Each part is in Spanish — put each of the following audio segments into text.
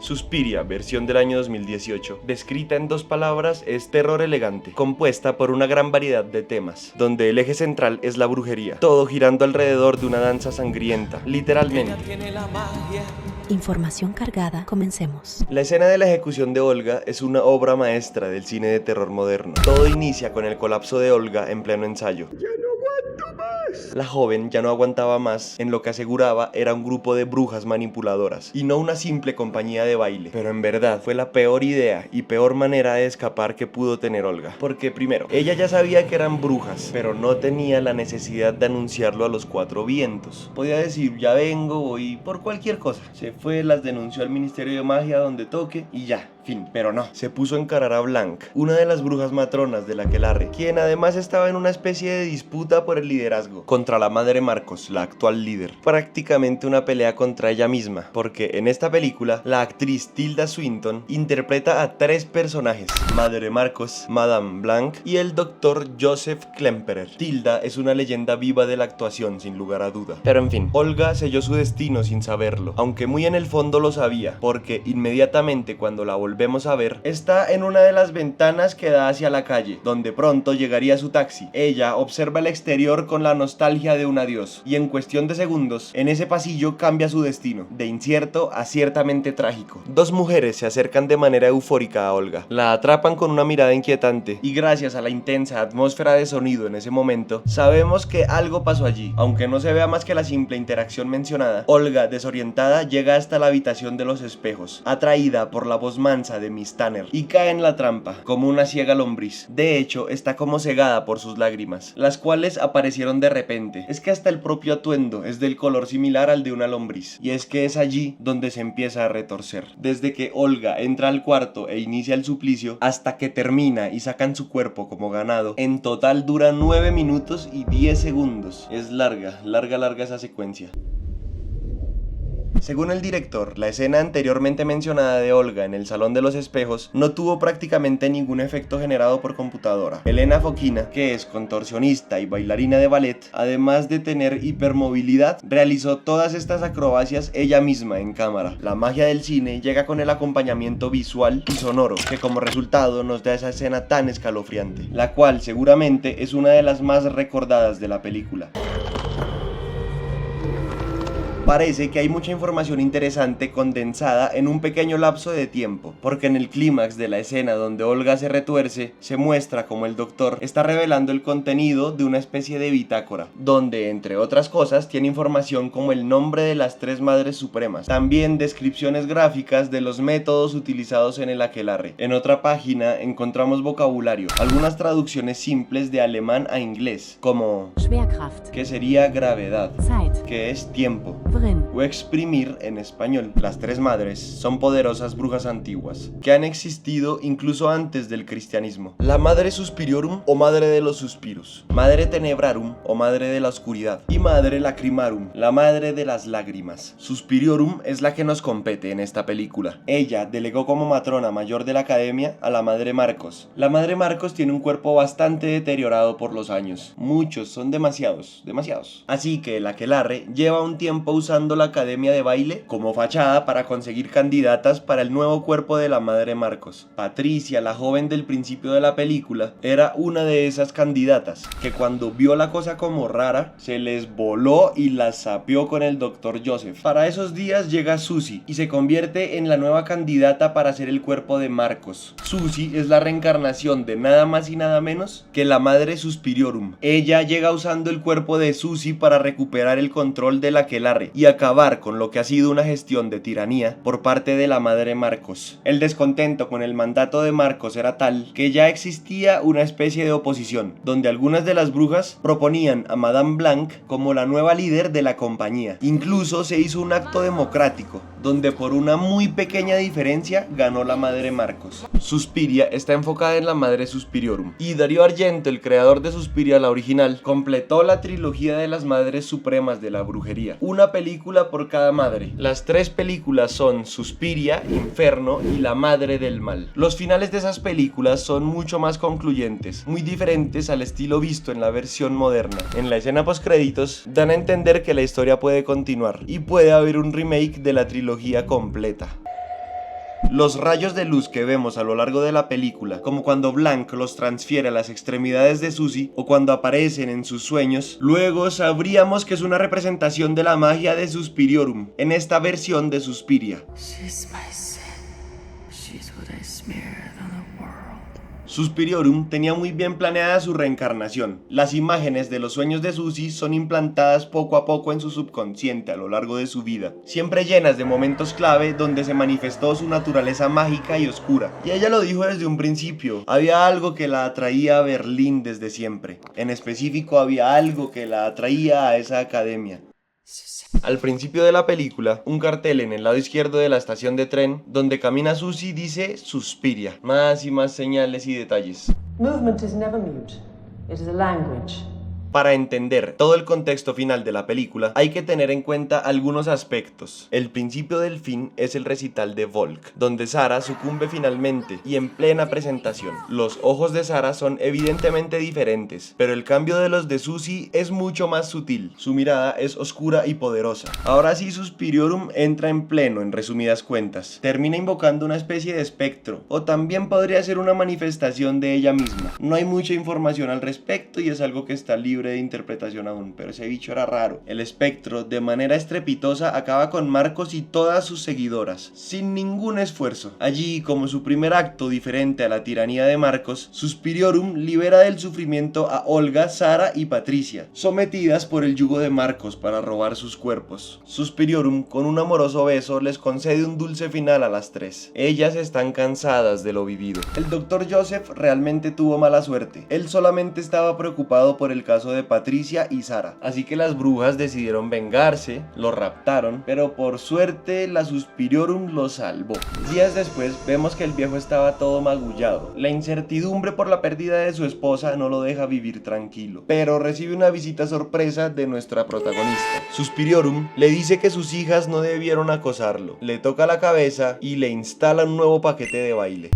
Suspiria, versión del año 2018, descrita en 2 palabras, es terror elegante, compuesta por una gran variedad de temas, donde el eje central es la brujería, todo girando alrededor de una danza sangrienta, literalmente. Información cargada, comencemos. La escena de la ejecución de Olga es una obra maestra del cine de terror moderno. Todo inicia con el colapso de Olga en pleno ensayo. La joven ya no aguantaba más en lo que aseguraba era un grupo de brujas manipuladoras y no una simple compañía de baile. Pero en verdad fue la peor idea y peor manera de escapar que pudo tener Olga. Porque primero, ella ya sabía que eran brujas, pero no tenía la necesidad de anunciarlo a los 4 vientos. Podía decir, ya vengo, voy por cualquier cosa. Se fue, las denunció al Ministerio de Magia donde toque y ya. Fin. Pero no, se puso a encarar a Blanc, una de las brujas matronas de la Aquelarre, quien además estaba en una especie de disputa por el liderazgo contra la madre Marcos, la actual líder. Prácticamente una pelea contra ella misma, porque en esta película la actriz Tilda Swinton interpreta a 3 personajes: Madre Marcos, Madame Blanc y el doctor Joseph Klemperer. Tilda es una leyenda viva de la actuación, sin lugar a duda. Pero en fin, Olga selló su destino sin saberlo, aunque muy en el fondo lo sabía, porque inmediatamente cuando la volvemos a ver, está en una de las ventanas que da hacia la calle, donde pronto llegaría su taxi. Ella observa el exterior con la nostalgia de un adiós, y en cuestión de segundos, en ese pasillo cambia su destino, de incierto a ciertamente trágico. 2 mujeres se acercan de manera eufórica a Olga, la atrapan con una mirada inquietante, y gracias a la intensa atmósfera de sonido en ese momento, sabemos que algo pasó allí. Aunque no se vea más que la simple interacción mencionada, Olga, desorientada, llega hasta la habitación de los espejos, atraída por la voz mansa de Miss Tanner, y cae en la trampa como una ciega lombriz. De hecho, está como cegada por sus lágrimas, las cuales aparecieron de repente. Es que hasta el propio atuendo es del color similar al de una lombriz, y es que es allí donde se empieza a retorcer. Desde que Olga entra al cuarto e inicia el suplicio hasta que termina y sacan su cuerpo como ganado, en total dura 9 minutos y 10 segundos. Es larga esa secuencia. Según el director, la escena anteriormente mencionada de Olga en el Salón de los Espejos no tuvo prácticamente ningún efecto generado por computadora. Elena Fokina, que es contorsionista y bailarina de ballet, además de tener hipermovilidad, realizó todas estas acrobacias ella misma en cámara. La magia del cine llega con el acompañamiento visual y sonoro, que como resultado nos da esa escena tan escalofriante, la cual seguramente es una de las más recordadas de la película. Parece que hay mucha información interesante condensada en un pequeño lapso de tiempo, porque en el clímax de la escena donde Olga se retuerce, se muestra como el doctor está revelando el contenido de una especie de bitácora, donde entre otras cosas tiene información como el nombre de las 3 madres supremas, también descripciones gráficas de los métodos utilizados en el aquelarre. En otra página encontramos vocabulario, algunas traducciones simples de alemán a inglés, como Schwerkraft, que sería gravedad, Zeit, que es tiempo, Brin, o exprimir en español. Las 3 madres son poderosas brujas antiguas que han existido incluso antes del cristianismo. La Madre Suspiriorum o Madre de los Suspiros, Madre Tenebrarum o Madre de la Oscuridad y Madre Lacrimarum, la Madre de las Lágrimas. Suspiriorum es la que nos compete en esta película. Ella delegó como matrona mayor de la academia a la Madre Marcos. La Madre Marcos tiene un cuerpo bastante deteriorado por los años. Muchos, son demasiados. Así que el aquelarre lleva un tiempo usando la academia de baile como fachada para conseguir candidatas para el nuevo cuerpo de la Madre Marcos. Patricia, la joven del principio de la película, era una de esas candidatas que cuando vio la cosa como rara, se les voló y la sapeó con el doctor Joseph. Para esos días llega Susie y se convierte en la nueva candidata para ser el cuerpo de Marcos. Susie es la reencarnación de nada más y nada menos que la Madre Suspiriorum. Ella llega usando el cuerpo de Susie para recuperar el control del aquelarre y acabar con lo que ha sido una gestión de tiranía por parte de la Madre Marcos. El descontento con el mandato de Marcos era tal que ya existía una especie de oposición, donde algunas de las brujas proponían a Madame Blanc como la nueva líder de la compañía. Incluso se hizo un acto democrático, donde por una muy pequeña diferencia ganó la Madre Marcos. Suspiria está enfocada en la Madre Suspiriorum, y Dario Argento, el creador de Suspiria, la original, completó la trilogía de las Madres Supremas de la Brujería, una película por cada madre. Las 3 películas son Suspiria, Inferno y La Madre del Mal. Los finales de esas películas son mucho más concluyentes, muy diferentes al estilo visto en la versión moderna. En la escena postcréditos dan a entender que la historia puede continuar y puede haber un remake de la trilogía completa. Los rayos de luz que vemos a lo largo de la película, como cuando Blanc los transfiere a las extremidades de Susie o cuando aparecen en sus sueños, luego sabríamos que es una representación de la magia de Suspiriorum, en esta versión de Suspiria. Suspiriorum tenía muy bien planeada su reencarnación. Las imágenes de los sueños de Susie son implantadas poco a poco en su subconsciente a lo largo de su vida, siempre llenas de momentos clave donde se manifestó su naturaleza mágica y oscura. Y ella lo dijo desde un principio, había algo que la atraía a Berlín desde siempre. En específico, había algo que la atraía a esa academia. Al principio de la película, un cartel en el lado izquierdo de la estación de tren donde camina Susie dice Suspiria. Más y más señales y detalles. Movement is never mute. It is a language. Para entender todo el contexto final de la película, hay que tener en cuenta algunos aspectos. El principio del fin es el recital de Volk, donde Sarah sucumbe finalmente y en plena presentación. Los ojos de Sarah son evidentemente diferentes, pero el cambio de los de Susie es mucho más sutil. Su mirada es oscura y poderosa. Ahora sí, Suspiriorum entra en pleno, en resumidas cuentas. Termina invocando una especie de espectro, o también podría ser una manifestación de ella misma. No hay mucha información al respecto y es algo que está libre de interpretación aún, pero ese bicho era raro. El espectro, de manera estrepitosa, acaba con Marcos y todas sus seguidoras, sin ningún esfuerzo. Allí, como su primer acto diferente a la tiranía de Marcos, Suspiriorum libera del sufrimiento a Olga, Sara y Patricia, sometidas por el yugo de Marcos para robar sus cuerpos. Suspiriorum, con un amoroso beso, les concede un dulce final a las tres. Ellas están cansadas de lo vivido. El Dr. Joseph realmente tuvo mala suerte. Él solamente estaba preocupado por el caso de Patricia y Sara, así que las brujas decidieron vengarse, lo raptaron, pero por suerte la Suspiriorum lo salvó. Días después vemos que el viejo estaba todo magullado. La incertidumbre por la pérdida de su esposa no lo deja vivir tranquilo, pero recibe una visita sorpresa de nuestra protagonista. Suspiriorum le dice que sus hijas no debieron acosarlo, le toca la cabeza y le instala un nuevo paquete de baile.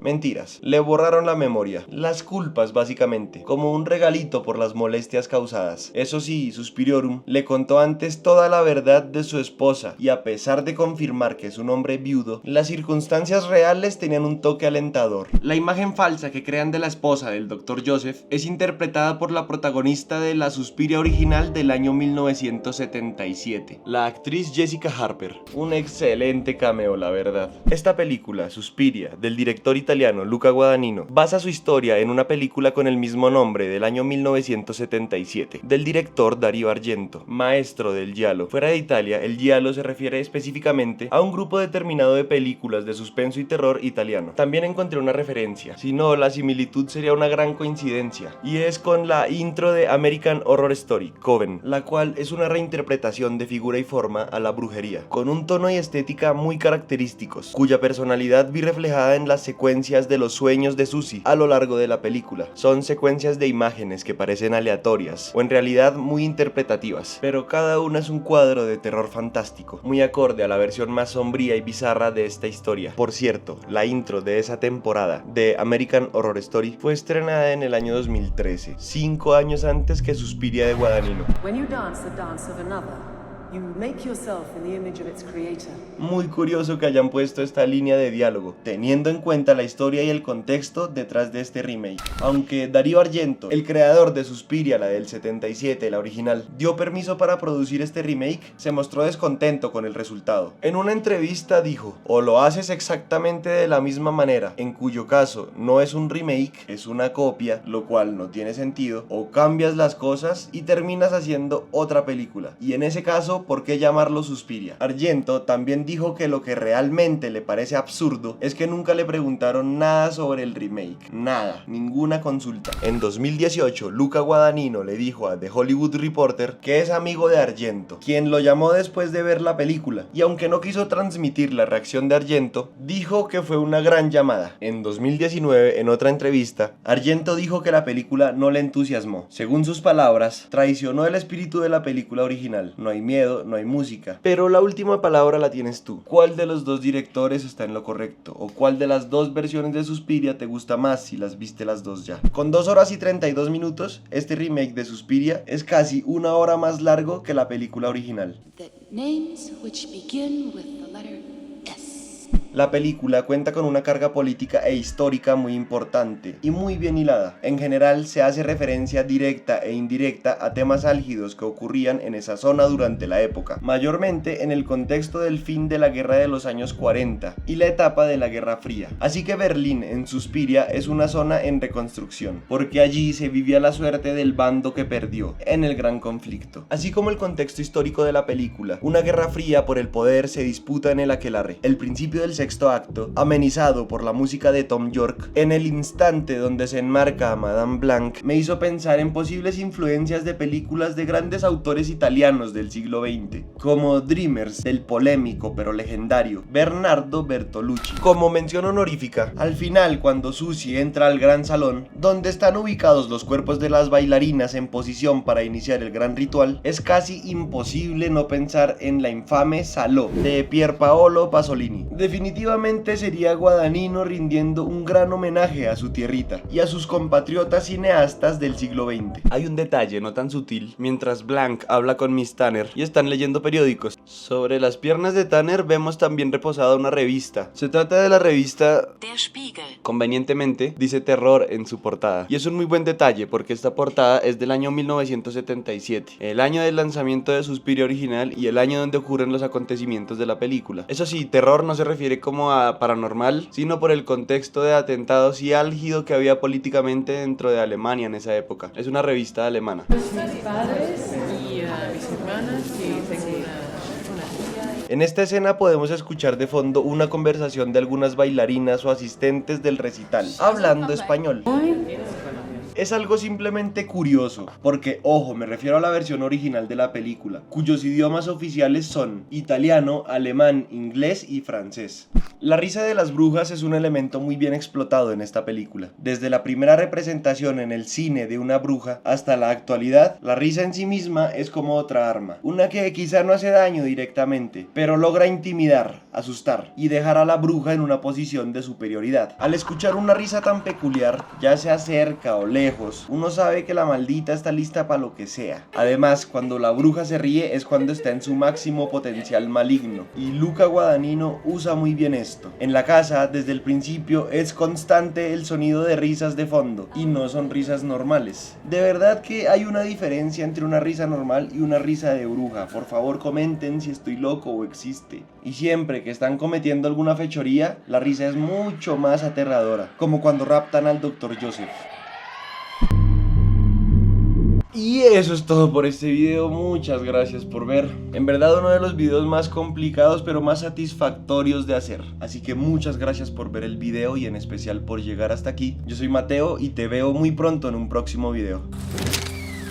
Mentiras, le borraron la memoria, las culpas básicamente, como un regalito por las molestias causadas. Eso sí, Suspiriorum le contó antes toda la verdad de su esposa y a pesar de confirmar que es un hombre viudo, las circunstancias reales tenían un toque alentador. La imagen falsa que crean de la esposa del Dr. Joseph es interpretada por la protagonista de la Suspiria original del año 1977, la actriz Jessica Harper. Un excelente cameo, la verdad. Esta película, Suspiria, del director italiano Luca Guadagnino, basa su historia en una película con el mismo nombre del año 1977, del director Dario Argento, maestro del giallo. Fuera de Italia, el giallo se refiere específicamente a un grupo determinado de películas de suspenso y terror italiano. También encontré una referencia, si no, la similitud sería una gran coincidencia, y es con la intro de American Horror Story, Coven, la cual es una reinterpretación de figura y forma a la brujería, con un tono y estética muy característicos, cuya personalidad vi reflejada en las secuencias de los sueños de Susie a lo largo de la película. Son secuencias de imágenes que parecen aleatorias o en realidad muy interpretativas, pero cada una es un cuadro de terror fantástico, muy acorde a la versión más sombría y bizarra de esta historia. Por cierto, la intro de esa temporada de American Horror Story fue estrenada en el año 2013, 5 años antes que Suspiria de Guadagnino. When you dance the dance of another, you make yourself in the image of its creator. Muy curioso que hayan puesto esta línea de diálogo, teniendo en cuenta la historia y el contexto detrás de este remake. Aunque Dario Argento, el creador de Suspiria, la del 77, la original, dio permiso para producir este remake, se mostró descontento con el resultado. En una entrevista dijo: o lo haces exactamente de la misma manera, en cuyo caso no es un remake, es una copia, lo cual no tiene sentido, o cambias las cosas y terminas haciendo otra película. Y en ese caso, ¿por qué llamarlo Suspiria? Argento también dijo que lo que realmente le parece absurdo es que nunca le preguntaron nada sobre el remake, nada, ninguna consulta. En 2018, Luca Guadagnino le dijo a The Hollywood Reporter que es amigo de Argento, quien lo llamó después de ver la película, y aunque no quiso transmitir la reacción de Argento, dijo que fue una gran llamada. En 2019, en otra entrevista, Argento dijo que la película no le entusiasmó. Según sus palabras, traicionó el espíritu de la película original. No hay miedo, no hay música. Pero la última palabra la tienes tú. ¿Cuál de los dos directores está en lo correcto? ¿O cuál de las dos versiones de Suspiria te gusta más si las viste las dos ya? Con 2 horas y 32 minutos, este remake de Suspiria es casi 1 hora más largo que la película original. The names which begin with the letter S. La película cuenta con una carga política e histórica muy importante y muy bien hilada. En general se hace referencia directa e indirecta a temas álgidos que ocurrían en esa zona durante la época, mayormente en el contexto del fin de la guerra de los años 40 y la etapa de la Guerra Fría. Así que Berlín en Suspiria es una zona en reconstrucción, porque allí se vivía la suerte del bando que perdió en el gran conflicto. Así como el contexto histórico de la película, una guerra fría por el poder se disputa en el aquelarre. El principio del sexto acto, amenizado por la música de Tom York, en el instante donde se enmarca a Madame Blanc, me hizo pensar en posibles influencias de películas de grandes autores italianos del siglo XX, como Dreamers, del polémico pero legendario Bernardo Bertolucci. Como mención honorífica, al final cuando Susie entra al gran salón, donde están ubicados los cuerpos de las bailarinas en posición para iniciar el gran ritual, es casi imposible no pensar en la infame Saló de Pier Paolo Pasolini. Definitivamente sería Guadagnino rindiendo un gran homenaje a su tierrita y a sus compatriotas cineastas del siglo XX. Hay un detalle no tan sutil mientras Blanc habla con Miss Tanner y están leyendo periódicos. Sobre las piernas de Tanner vemos también reposada una revista. Se trata de la revista Der Spiegel. Convenientemente dice terror en su portada, y es un muy buen detalle porque esta portada es del año 1977, el año del lanzamiento de Suspiria original y el año donde ocurren los acontecimientos de la película. Eso sí, terror no se refiere como a paranormal, sino por el contexto de atentados y álgido que había políticamente dentro de Alemania en esa época. Es una revista alemana. Mis padres y mis hermanas, y tengo una tía. En esta escena podemos escuchar de fondo una conversación de algunas bailarinas o asistentes del recital, hablando español. Es algo simplemente curioso, porque, ojo, me refiero a la versión original de la película, cuyos idiomas oficiales son italiano, alemán, inglés y francés. La risa de las brujas es un elemento muy bien explotado en esta película. Desde la primera representación en el cine de una bruja hasta la actualidad, la risa en sí misma es como otra arma, una que quizá no hace daño directamente, pero logra intimidar, asustar y dejar a la bruja en una posición de superioridad. Al escuchar una risa tan peculiar, ya sea cerca o lejos, uno sabe que la maldita está lista para lo que sea. Además, cuando la bruja se ríe es cuando está en su máximo potencial maligno, y Luca Guadagnino usa muy bien esto. En la casa, desde el principio, es constante el sonido de risas de fondo, y no son risas normales. De verdad que hay una diferencia entre una risa normal y una risa de bruja. Por favor, comenten si estoy loco o existe. Y siempre que están cometiendo alguna fechoría, la risa es mucho más aterradora, como cuando raptan al Dr. Joseph. Y eso es todo por este video, muchas gracias por ver. En verdad uno de los videos más complicados pero más satisfactorios de hacer. Así que muchas gracias por ver el video y en especial por llegar hasta aquí. Yo soy Mateo y te veo muy pronto en un próximo video.